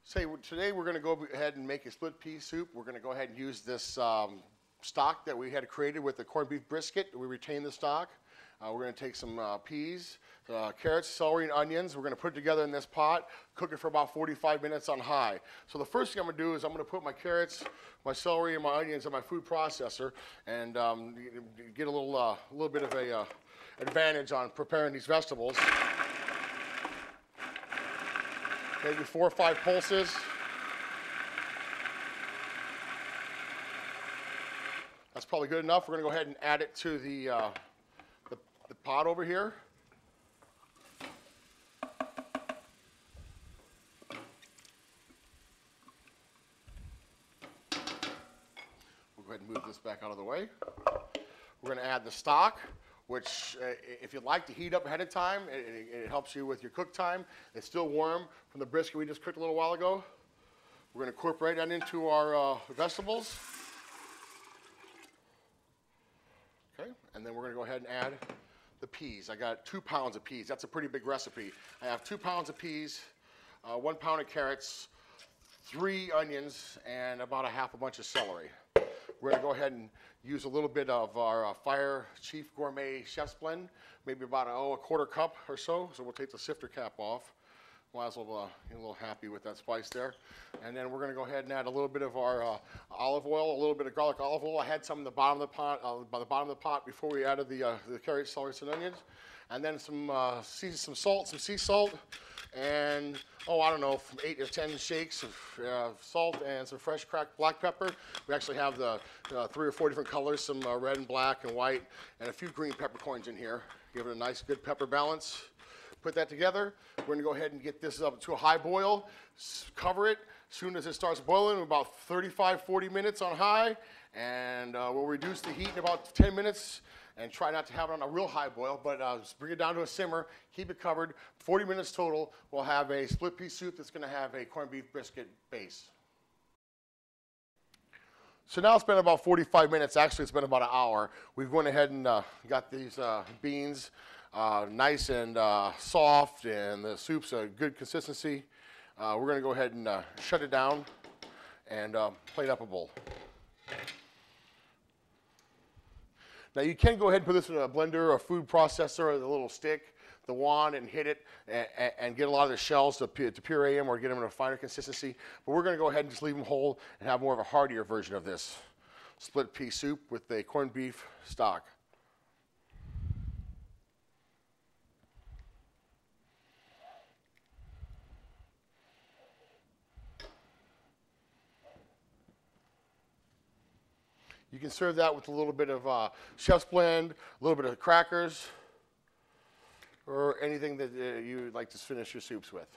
Today we're going to go ahead and make a split pea soup. We're going to go ahead and use this stock that we had created with the corned beef brisket. We retained the stock. We're going to take some peas, carrots, celery, and onions. We're going to put it together in this pot, cook it for about 45 minutes on high. So the first thing I'm going to do is I'm going to put my carrots, my celery, and my onions in my food processor and get a little bit of a advantage on preparing these vegetables. Maybe 4 or 5 pulses. That's probably good enough. We're going to go ahead and add it to the pot over here. We'll go ahead and move this back out of the way. We're going to add the stock, which if you'd like to heat up ahead of time, it helps you with your cook time. It's still warm from the brisket we just cooked a little while ago. We're going to incorporate that into our vegetables. Okay, and then we're going to go ahead and add the peas. I got 2 pounds of peas. That's a pretty big recipe. I have 2 pounds of peas, 1 pound of carrots, 3 onions, and about a bunch of celery. We're going to go ahead and use a little bit of our Fire Chief Gourmet Chef's Blend, maybe about a quarter cup or so. So we'll take the sifter cap off. Might as well get a little happy with that spice there. And then we're going to go ahead and add a little bit of our olive oil, a little bit of garlic olive oil. I had some in the bottom of the pot, by the bottom of the pot before we added the carrots, celery, and onions. And then some salt, some sea salt, and I don't know, from 8 to 10 shakes of salt and some fresh cracked black pepper. We actually have the 3 or 4 different colors, some red and black and white, and a few green peppercorns in here. Give it a nice, good pepper balance. Put that together. We're going to go ahead and get this up to a high boil. Cover it. As soon as it starts boiling, about 35-40 minutes on high, and we'll reduce the heat in about 10 minutes. And try not to have it on a real high boil, but just bring it down to a simmer, keep it covered. 40 minutes total, we'll have a split pea soup that's going to have a corned beef brisket base. So now it's been about 45 minutes. Actually, it's been about an hour. We've went ahead and got these beans nice and soft, and the soup's a good consistency. We're going to go ahead and shut it down and plate up a bowl. Now you can go ahead and put this in a blender or a food processor or the little stick, the wand, and hit it and get a lot of the shells to puree them or get them in a finer consistency. But we're going to go ahead and just leave them whole and have more of a heartier version of this split pea soup with a corned beef stock. You can serve that with a little bit of chef's blend, a little bit of crackers, or anything that you'd like to finish your soups with.